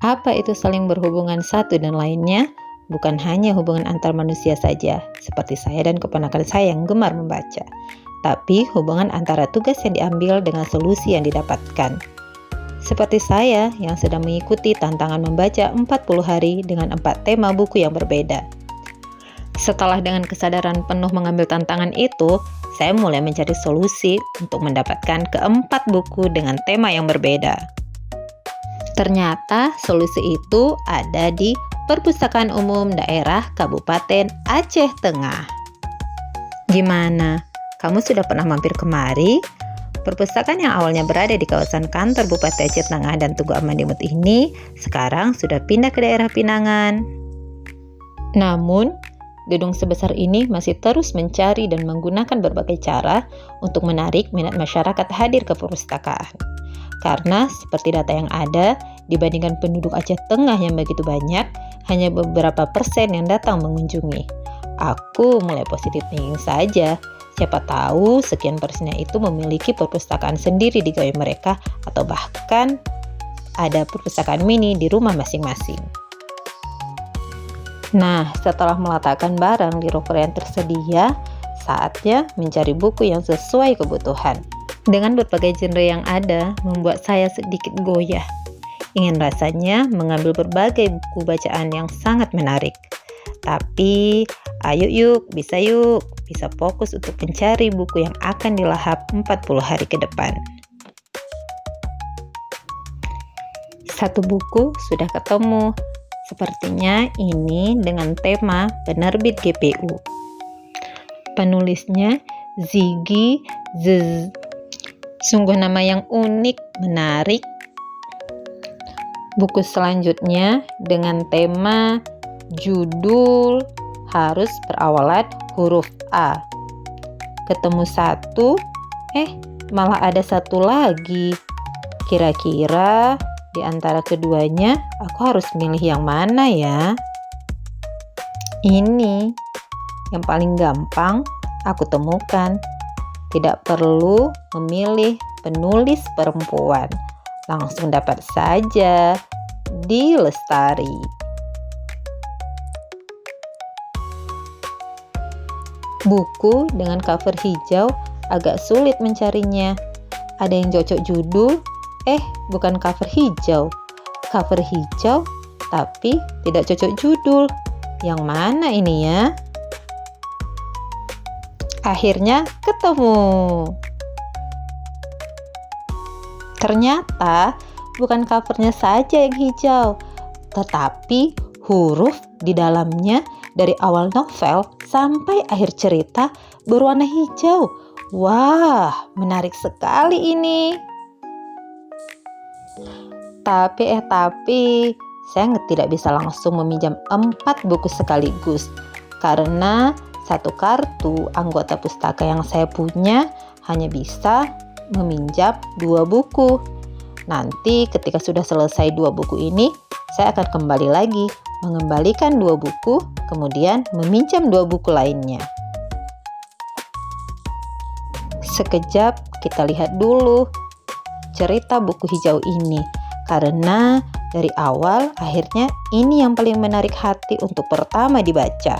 Apa itu saling berhubungan satu dan lainnya? Bukan hanya hubungan antar manusia saja, seperti saya dan keponakan saya yang gemar membaca, tapi hubungan antara tugas yang diambil dengan solusi yang didapatkan. Seperti saya yang sedang mengikuti tantangan membaca 40 hari dengan 4 tema buku yang berbeda. Setelah dengan kesadaran penuh mengambil tantangan itu, saya mulai mencari solusi untuk mendapatkan keempat buku dengan tema yang berbeda. Ternyata solusi itu ada di Perpustakaan Umum Daerah Kabupaten Aceh Tengah. Gimana? Kamu sudah pernah mampir kemari? Perpustakaan yang awalnya berada di kawasan kantor Bupati Aceh Tengah dan Tugu Amandimut ini sekarang sudah pindah ke daerah Pinangan. Namun, gedung sebesar ini masih terus mencari dan menggunakan berbagai cara untuk menarik minat masyarakat hadir ke perpustakaan. Karena seperti data yang ada, dibandingkan penduduk Aceh Tengah yang begitu banyak, hanya beberapa persen yang datang mengunjungi. Aku mulai positif thinking saja. Siapa tahu sekian persennya itu memiliki perpustakaan sendiri di gawai mereka atau bahkan ada perpustakaan mini di rumah masing-masing. Nah, setelah meletakkan barang di loker yang tersedia, saatnya mencari buku yang sesuai kebutuhan. Dengan berbagai genre yang ada, membuat saya sedikit goyah. Ingin rasanya mengambil berbagai buku bacaan yang sangat menarik. Tapi, ayo yuk, bisa fokus untuk mencari buku yang akan dilahap 40 hari ke depan. Satu buku sudah ketemu. Sepertinya ini dengan tema penerbit GPU. Penulisnya Ziggy Z. Sungguh nama yang unik, menarik. Buku selanjutnya dengan tema judul harus berawalan huruf A. Ketemu satu, malah ada satu lagi. Kira-kira di antara keduanya aku harus milih yang mana ya? Ini yang paling gampang aku temukan. Tidak perlu memilih penulis perempuan. Langsung dapat saja di Lestari. Buku dengan cover hijau agak sulit mencarinya. Ada yang cocok judul, bukan cover hijau. Cover hijau, tapi tidak cocok judul. Yang mana ini ya? Akhirnya ketemu. Ternyata bukan covernya saja yang hijau, tetapi huruf di dalamnya dari awal novel sampai akhir cerita berwarna hijau. Wah, menarik sekali ini. Tapi saya tidak bisa langsung meminjam 4 buku sekaligus karena satu kartu anggota pustaka yang saya punya hanya bisa meminjam 2 buku. Nanti ketika sudah selesai 2 buku ini, saya akan kembali lagi mengembalikan 2 buku, kemudian meminjam 2 buku lainnya. Sekejap kita lihat dulu cerita buku hijau ini, karena dari awal akhirnya ini yang paling menarik hati untuk pertama dibaca.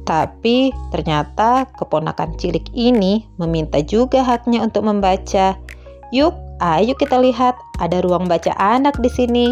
Tapi ternyata keponakan cilik ini meminta juga haknya untuk membaca. Yuk, ayo kita lihat, ada ruang baca anak di sini.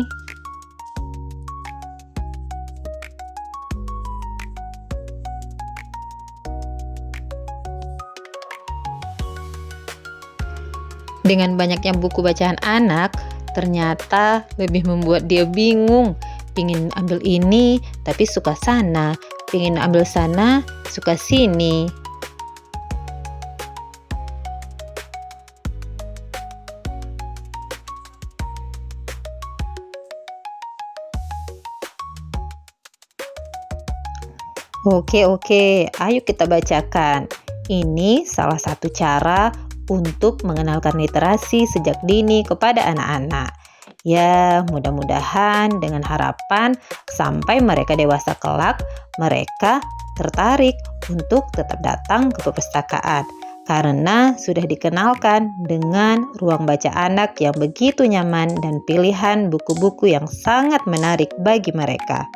Dengan banyaknya buku bacaan anak, ternyata lebih membuat dia bingung. Pingin ambil ini, tapi suka sana. Pingin ambil sana, suka sini. Oke, ayo kita bacakan. Ini salah satu cara untuk mengenalkan literasi sejak dini kepada anak-anak. Ya, mudah-mudahan dengan harapan sampai mereka dewasa kelak, mereka tertarik untuk tetap datang ke perpustakaan. karena sudah dikenalkan dengan ruang baca anak yang begitu nyaman dan pilihan buku-buku yang sangat menarik bagi mereka.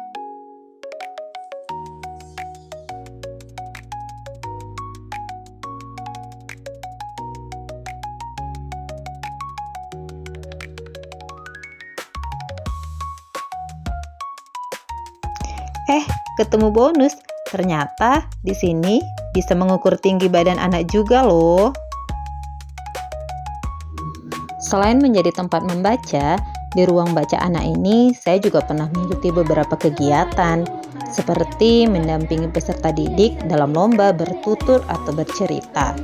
Ketemu bonus. Ternyata di sini bisa mengukur tinggi badan anak juga loh. Selain menjadi tempat membaca, di ruang baca anak ini saya juga pernah mengikuti beberapa kegiatan seperti mendampingi peserta didik dalam lomba bertutur atau bercerita.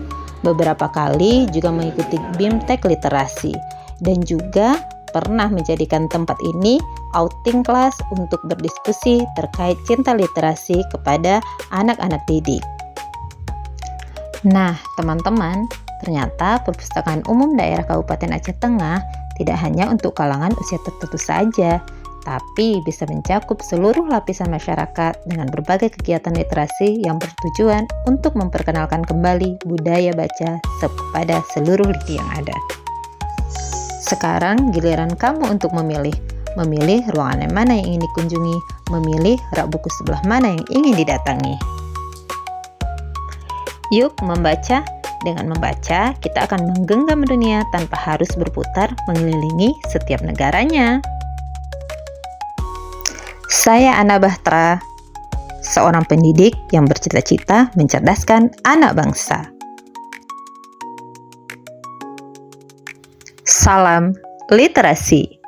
Beberapa kali juga mengikuti BIMTEK literasi dan juga pernah menjadikan tempat ini outing kelas untuk berdiskusi terkait cinta literasi kepada anak-anak didik. Nah, teman-teman, ternyata Perpustakaan Umum Daerah Kabupaten Aceh Tengah tidak hanya untuk kalangan usia tertentu saja, tapi bisa mencakup seluruh lapisan masyarakat dengan berbagai kegiatan literasi yang bertujuan untuk memperkenalkan kembali budaya baca kepada seluruh lini yang ada. Sekarang giliran kamu untuk memilih ruangan yang mana yang ingin dikunjungi, memilih rak buku sebelah mana yang ingin didatangi. Yuk membaca. Dengan membaca, kita akan menggenggam dunia tanpa harus berputar mengelilingi setiap negaranya. Saya Ana Bahtra, seorang pendidik yang bercita-cita mencerdaskan anak bangsa. Salam literasi.